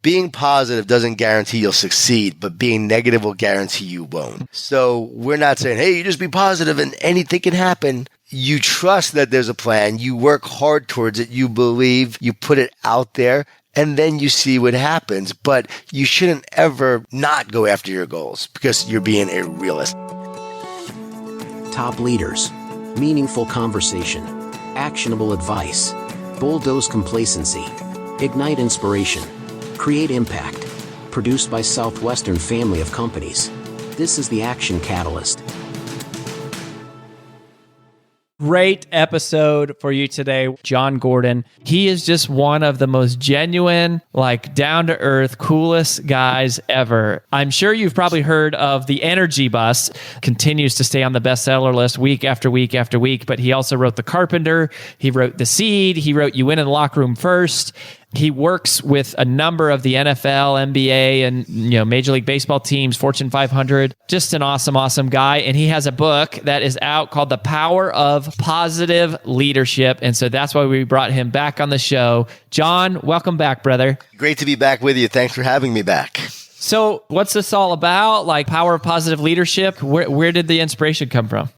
being positive doesn't guarantee you'll succeed, but being negative will guarantee you won't. So we're not saying, hey, you just be positive and anything can happen. You trust that there's a plan. You work hard towards it. You believe, you put it out there, and then you see what happens. But you shouldn't ever not go after your goals because you're being a realist. Top leaders, meaningful conversation, actionable advice, bulldoze complacency, ignite inspiration, create impact. Produced by Southwestern family of companies. This is the Action Catalyst. Great episode for you today, Jon Gordon. He is just one of the most genuine, down-to-earth, coolest guys ever. I'm sure you've probably heard of the Energy Bus. Continues to stay on the bestseller list week after week after week, but he also wrote The Carpenter. He wrote The Seed. He wrote You Win in the Locker Room First. He works with a number of the NFL, NBA, and Major League Baseball teams, Fortune 500. Just an awesome, awesome guy. And he has a book that is out called The Power of Positive Leadership. And so that's why we brought him back on the show. Jon, welcome back, brother. Great to be back with you. Thanks for having me back. So what's this all about? Power of positive leadership? Where did the inspiration come from?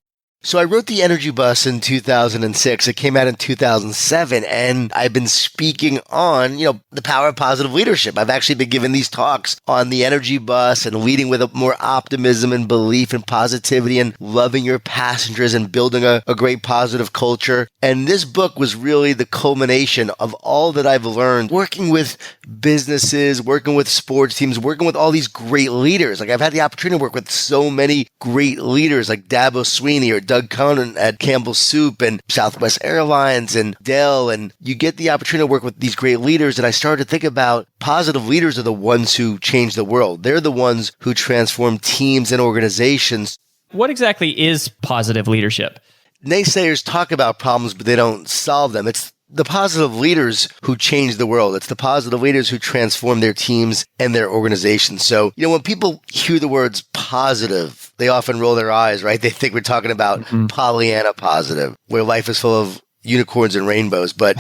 So I wrote The Energy Bus in 2006. It came out in 2007, and I've been speaking on, the power of positive leadership. I've actually been giving these talks on The Energy Bus and leading with more optimism and belief and positivity and loving your passengers and building a great positive culture. And this book was really the culmination of all that I've learned working with businesses, working with sports teams, working with all these great leaders. I've had the opportunity to work with so many great leaders like Dabo Sweeney or Doug Conan at Campbell Soup and Southwest Airlines and Dell. And you get the opportunity to work with these great leaders. And I started to think about positive leaders are the ones who change the world. They're the ones who transform teams and organizations. What exactly is positive leadership? Naysayers talk about problems, but they don't solve them. It's the positive leaders who change the world. It's the positive leaders who transform their teams and their organizations. So, when people hear the words positive, they often roll their eyes, right? They think we're talking about Pollyanna positive, where life is full of unicorns and rainbows. But,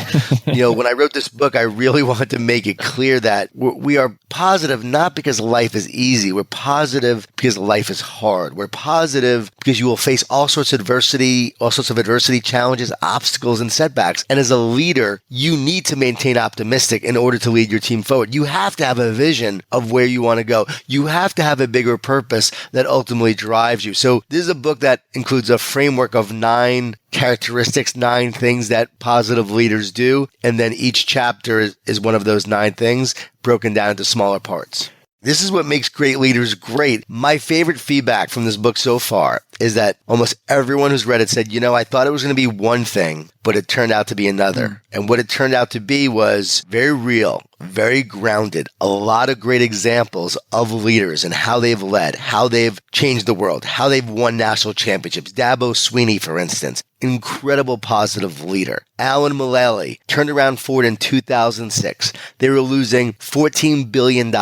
when I wrote this book, I really wanted to make it clear that we are positive not because life is easy. We're positive because life is hard. We're positive because you will face all sorts of adversity, challenges, obstacles, and setbacks. And as a leader, you need to maintain optimistic in order to lead your team forward. You have to have a vision of where you want to go. You have to have a bigger purpose that ultimately drives you. So this is a book that includes a framework of 9 characteristics, 9 things that positive leaders do. And then each chapter is one of those 9 things broken down into smaller parts. This is what makes great leaders great. My favorite feedback from this book so far is that almost everyone who's read it said, I thought it was going to be one thing, but it turned out to be another. And what it turned out to be was very real, very grounded, a lot of great examples of leaders and how they've led, how they've changed the world, how they've won national championships. Dabo Sweeney, for instance, incredible positive leader. Alan Mulally turned around Ford in 2006. They were losing $14 billion.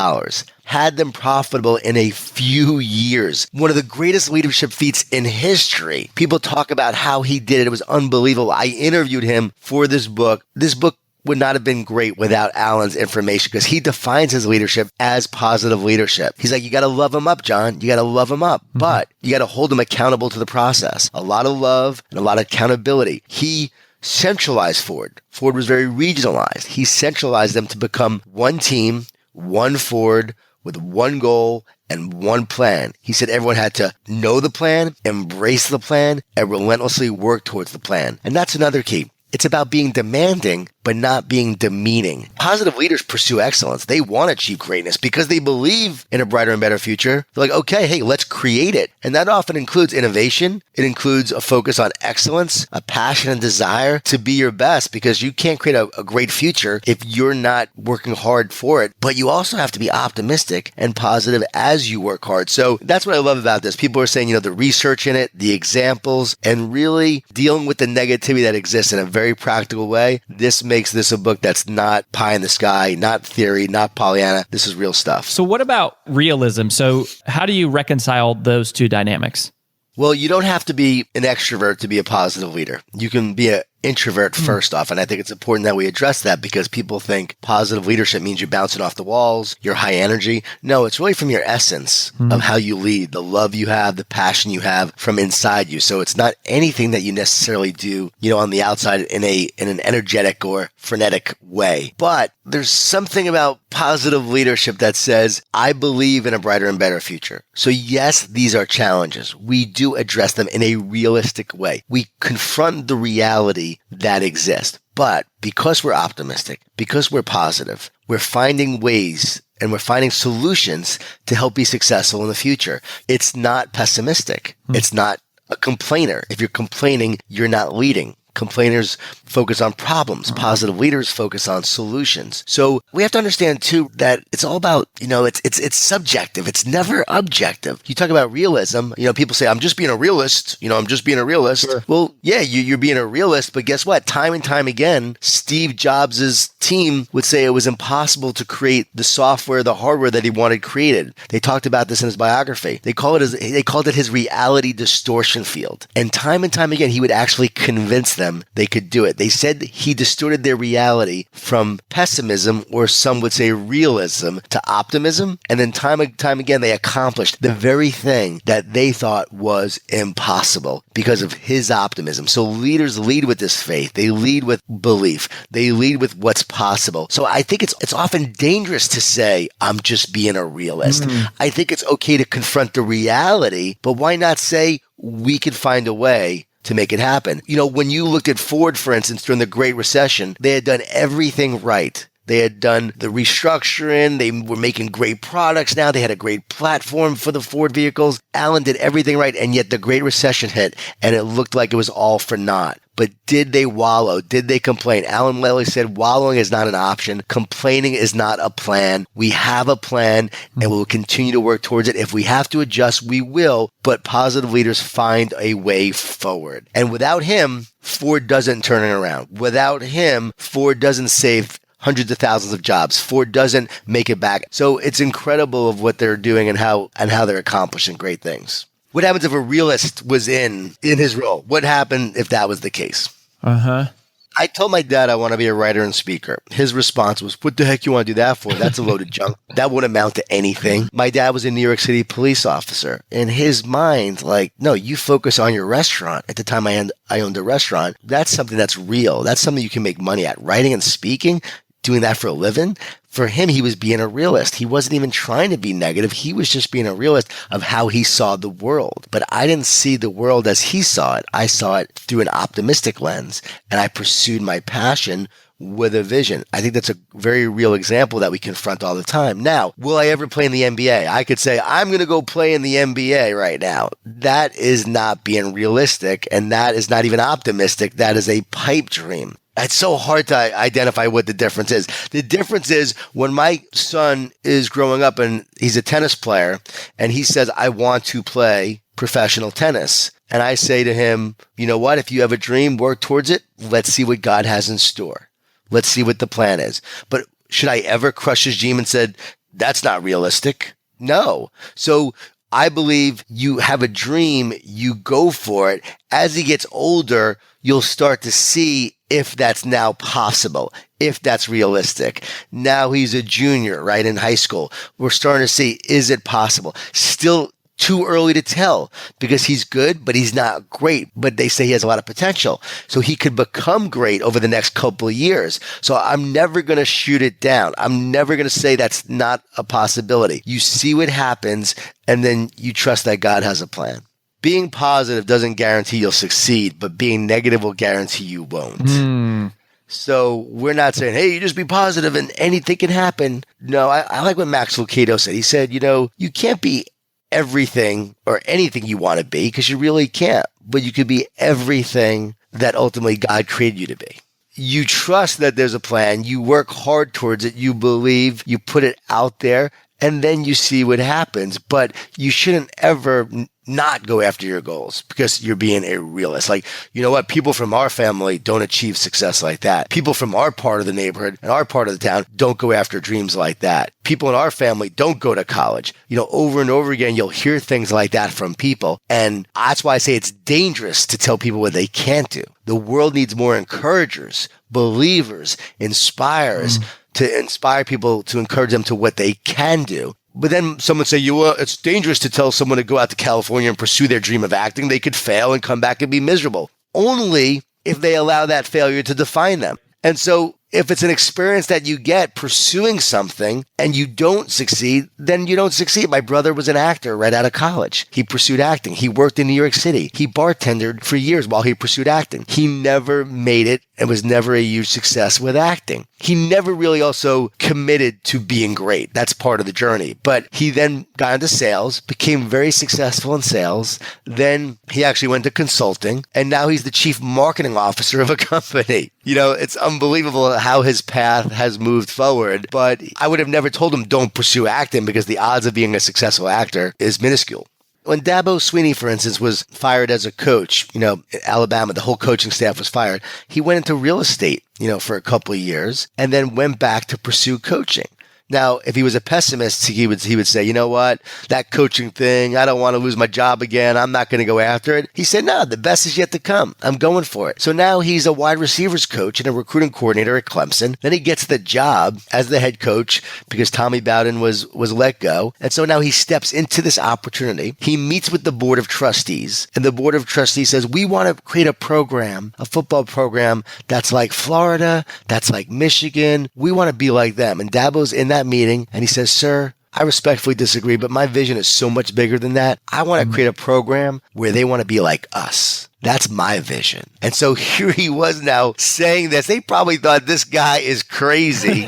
Had them profitable in a few years. One of the greatest leadership feats in history. People talk about how he did it. It was unbelievable. I interviewed him for this book. This book would not have been great without Alan's information because he defines his leadership as positive leadership. He's like, you got to love him up, Jon. You got to love him up, but you got to hold him accountable to the process. A lot of love and a lot of accountability. He centralized Ford. Ford was very regionalized. He centralized them to become one team, one Ford, with one goal and one plan. He said everyone had to know the plan, embrace the plan, and relentlessly work towards the plan. And that's another key. It's about being demanding, but not being demeaning. Positive leaders pursue excellence. They want to achieve greatness because they believe in a brighter and better future. They're like, okay, hey, let's create it. And that often includes innovation. It includes a focus on excellence, a passion and desire to be your best, because you can't create a great future if you're not working hard for it. But you also have to be optimistic and positive as you work hard. So that's what I love about this. People are saying, the research in it, the examples, and really dealing with the negativity that exists in a very practical way. This makes this a book that's not pie in the sky, not theory, not Pollyanna. This is real stuff. So what about realism? So how do you reconcile those two dynamics? Well, you don't have to be an extrovert to be a positive leader. You can be an introvert first off. And I think it's important that we address that because people think positive leadership means you're bouncing off the walls, you're high energy. No, it's really from your essence of how you lead, the love you have, the passion you have from inside you. So it's not anything that you necessarily do, on the outside in an energetic or frenetic way. But there's something about positive leadership that says, I believe in a brighter and better future. So yes, these are challenges. We do address them in a realistic way. We confront the reality that exists. But because we're optimistic, because we're positive, we're finding ways and we're finding solutions to help be successful in the future. It's not pessimistic. It's not a complainer. If you're complaining, you're not leading. Complainers focus on problems. Positive leaders focus on solutions. So we have to understand too that it's all about, it's subjective. It's never objective. You talk about realism, people say, I'm just being a realist. I'm just being a realist. Sure. Well, yeah, you're being a realist, but guess what? Time and time again, Steve Jobs' team would say it was impossible to create the software, the hardware that he wanted created. They talked about this in his biography. They called it his reality distortion field. And time again, he would actually convince them they could do it. They said he distorted their reality from pessimism, or some would say realism, to optimism. And then time and time again, they accomplished the very thing that they thought was impossible because of his optimism. So leaders lead with this faith. They lead with belief. They lead with what's possible. So I think it's often dangerous to say, I'm just being a realist. I think it's okay to confront the reality, but why not say we can find a way to make it happen? When you looked at Ford, for instance, during the Great Recession, they had done everything right. They had done the restructuring. They were making great products now. They had a great platform for the Ford vehicles. Allen did everything right, and yet the Great Recession hit, and it looked like it was all for naught. But did they wallow? Did they complain? Alan Lally said, wallowing is not an option. Complaining is not a plan. We have a plan, and we'll continue to work towards it. If we have to adjust, we will. But positive leaders find a way forward. And without him, Ford doesn't turn it around. Without him, Ford doesn't save hundreds of thousands of jobs. Ford doesn't make it back. So it's incredible of what they're doing and how they're accomplishing great things. What happens if a realist was in his role? What happened if that was the case? I told my dad I want to be a writer and speaker. His response was, what the heck you want to do that for? That's a load of junk. That wouldn't amount to anything. My dad was a New York City police officer. In his mind, no, you focus on your restaurant. At the time I owned a restaurant. That's something that's real. That's something you can make money at. Writing and speaking, doing that for a living. For him, he was being a realist. He wasn't even trying to be negative. He was just being a realist of how he saw the world. But I didn't see the world as he saw it. I saw it through an optimistic lens, and I pursued my passion with a vision. I think that's a very real example that we confront all the time. Now, will I ever play in the NBA? I could say, I'm going to go play in the NBA right now. That is not being realistic, and that is not even optimistic. That is a pipe dream. It's so hard to identify what the difference is. The difference is when my son is growing up and he's a tennis player and he says, I want to play professional tennis. And I say to him, you know what? If you have a dream, work towards it. Let's see what God has in store. Let's see what the plan is. But should I ever crush his dream and said, that's not realistic? No. So I believe you have a dream, you go for it. As he gets older, you'll start to see if that's now possible, if that's realistic. Now he's a junior, right, in high school. We're starting to see, is it possible? Still too early to tell because he's good, but he's not great. But they say he has a lot of potential. So he could become great over the next couple of years. So I'm never going to shoot it down. I'm never going to say that's not a possibility. You see what happens, and then you trust that God has a plan. Being positive doesn't guarantee you'll succeed, but being negative will guarantee you won't. So we're not saying, hey, you just be positive and anything can happen. No, I like what Max Lucado said. He said, you can't be everything or anything you want to be because you really can't, but you could be everything that ultimately God created you to be. You trust that there's a plan. You work hard towards it. You believe, you put it out there, and then you see what happens. But you shouldn't ever not go after your goals because you're being a realist. Like, you know what? People from our family don't achieve success like that. People from our part of the neighborhood and our part of the town don't go after dreams like that. People in our family don't go to college. Over and over again, you'll hear things like that from people. And that's why I say it's dangerous to tell people what they can't do. The world needs more encouragers, believers, inspirers to inspire people, to encourage them to what they can do. But then someone say, it's dangerous to tell someone to go out to California and pursue their dream of acting. They could fail and come back and be miserable. Only if they allow that failure to define them. And so if it's an experience that you get pursuing something and you don't succeed, then you don't succeed. My brother was an actor right out of college. He pursued acting. He worked in New York City. He bartendered for years while he pursued acting. He never made it and was never a huge success with acting. He never really also committed to being great. That's part of the journey. But he then got into sales, became very successful in sales. Then he actually went to consulting, and now he's the chief marketing officer of a company. It's unbelievable how his path has moved forward. But I would have never told him don't pursue acting because the odds of being a successful actor is minuscule. When Dabo Swinney, for instance, was fired as a coach, in Alabama, the whole coaching staff was fired. He went into real estate, for a couple of years and then went back to pursue coaching. Now, if he was a pessimist, he would say, you know what, that coaching thing, I don't want to lose my job again. I'm not going to go after it. He said, no, the best is yet to come. I'm going for it. So now he's a wide receivers coach and a recruiting coordinator at Clemson. Then he gets the job as the head coach because Tommy Bowden was let go. And so now he steps into this opportunity. He meets with the board of trustees, and the board of trustees says, we want to create a program, a football program that's like Florida, that's like Michigan. We want to be like them. And Dabo's in that meeting and he says, sir, I respectfully disagree, but my vision is so much bigger than that. I want to create a program where they want to be like us. That's my vision. And so here he was now saying this. They probably thought this guy is crazy,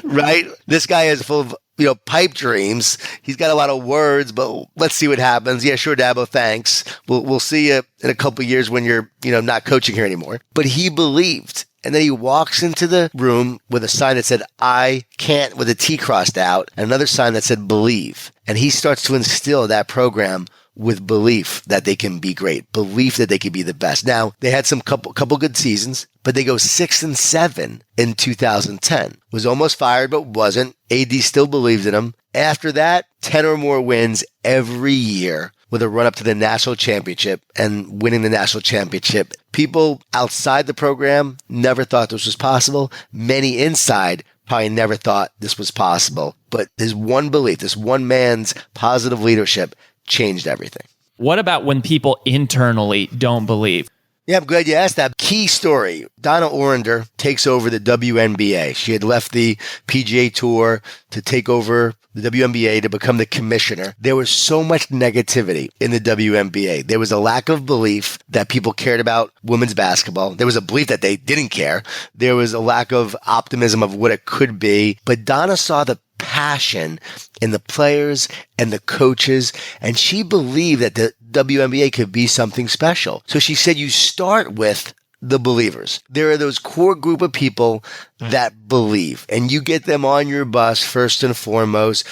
right? This guy is full of pipe dreams. He's got a lot of words, but let's see what happens. Yeah, sure, Dabo, thanks. We'll see you in a couple of years when you're not coaching here anymore. But he believed. And then he walks into the room with a sign that said, I can't, with a T crossed out, and another sign that said, believe. And he starts to instill that program with belief that they can be great, belief that they can be the best. Now, they had some couple good seasons, but they go 6-7 in 2010. Was almost fired, but wasn't. AD still believed in him. After that, 10 or more wins every year, with a run up to the national championship and winning the national championship. People outside the program never thought this was possible. Many inside probably never thought this was possible. But his one belief, this one man's positive leadership changed everything. What about when people internally don't believe? Yeah, I'm glad you asked that. Key story. Donna Orender takes over the WNBA. She had left the PGA Tour to take over the WNBA to become the commissioner. There was so much negativity in the WNBA. There was a lack of belief that people cared about women's basketball. There was a belief that they didn't care. There was a lack of optimism of what it could be. But Donna saw the passion in the players and the coaches, and she believed that the WNBA could be something special. So she said, you start with the believers. There are those core group of people that believe, and you get them on your bus first and foremost,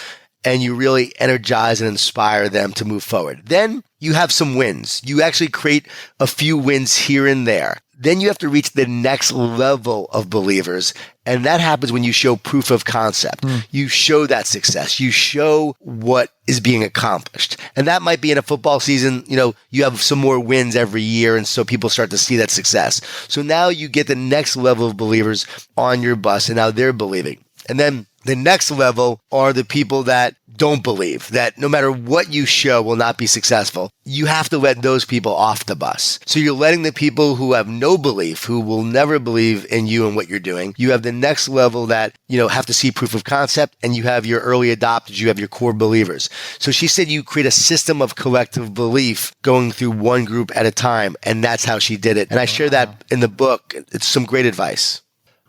and you really energize and inspire them to move forward. Then you have some wins. You actually create a few wins here and there. Then you have to reach the next level of believers. And that happens when you show proof of concept. You show that success. You show what is being accomplished. And that might be in a football season, you have some more wins every year. And so people start to see that success. So now you get the next level of believers on your bus, and now they're believing. And then the next level are the people that don't believe, that no matter what you show will not be successful. You have to let those people off the bus. So you're letting the people who have no belief, who will never believe in you and what you're doing. You have the next level that, have to see proof of concept, and you have your early adopters, you have your core believers. So she said you create a system of collective belief going through one group at a time, and that's how she did it. And I share that in the book. It's some great advice.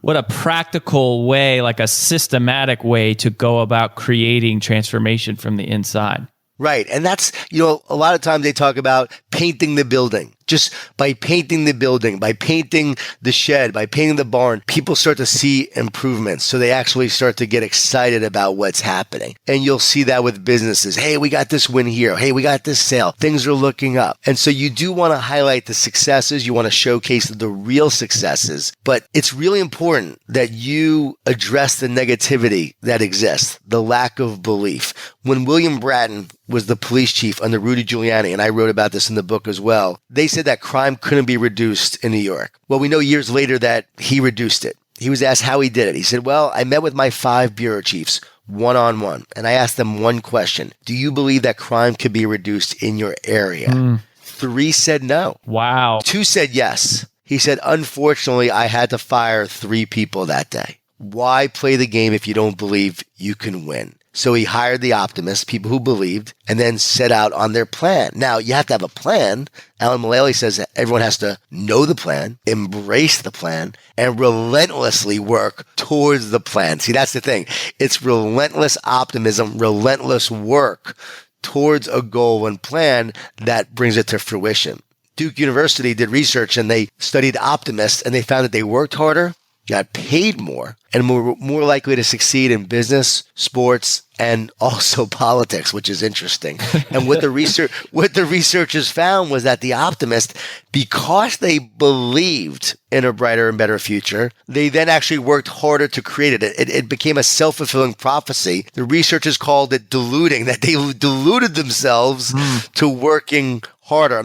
What a practical way, like a systematic way to go about creating transformation from the inside. Right. And that's, a lot of times they talk about painting the building. Just by painting the building, by painting the shed, by painting the barn, people start to see improvements. So they actually start to get excited about what's happening. And you'll see that with businesses. Hey, we got this win here. Hey, we got this sale. Things are looking up. And so you do want to highlight the successes. You want to showcase the real successes. But it's really important that you address the negativity that exists, the lack of belief. When William Bratton was the police chief under Rudy Giuliani, and I wrote about this in the book as well, they said that crime couldn't be reduced in New York. Well, we know years later that he reduced it. He was asked how he did it. He said, well, I met with my 5 bureau chiefs one-on-one, and I asked them one question. Do you believe that crime could be reduced in your area? 3 said no. Wow. 2 said yes. He said, unfortunately, I had to fire 3 people that day. Why play the game if you don't believe you can win? So he hired the optimists, people who believed, and then set out on their plan. Now, you have to have a plan. Alan Mulally says that everyone has to know the plan, embrace the plan, and relentlessly work towards the plan. See, that's the thing. It's relentless optimism, relentless work towards a goal and plan that brings it to fruition. Duke University did research, and they studied optimists, and they found that they worked harder, got paid more, and were more likely to succeed in business, sports, and also politics, which is interesting. And what the researchers found was that the optimists, because they believed in a brighter and better future, they then actually worked harder to create it. It became a self-fulfilling prophecy. The researchers called it deluding, that they deluded themselves to working harder.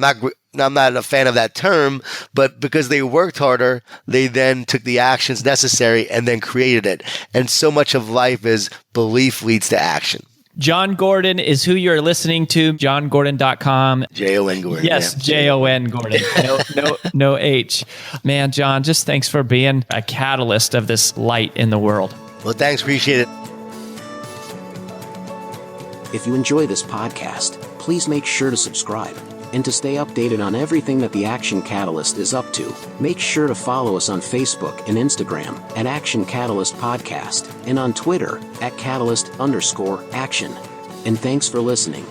I'm not a fan of that term, but because they worked harder, they then took the actions necessary and then created it. And so much of life is belief leads to action. Jon Gordon is who you're listening to, jongordon.com. Jon Gordon. Yes, yeah. Jon Gordon. No H. Man, Jon, just thanks for being a catalyst of this light in the world. Well, thanks. Appreciate it. If you enjoy this podcast, please make sure to subscribe. And to stay updated on everything that the Action Catalyst is up to, make sure to follow us on Facebook and Instagram at Action Catalyst Podcast and on Twitter at Catalyst_Action. And thanks for listening.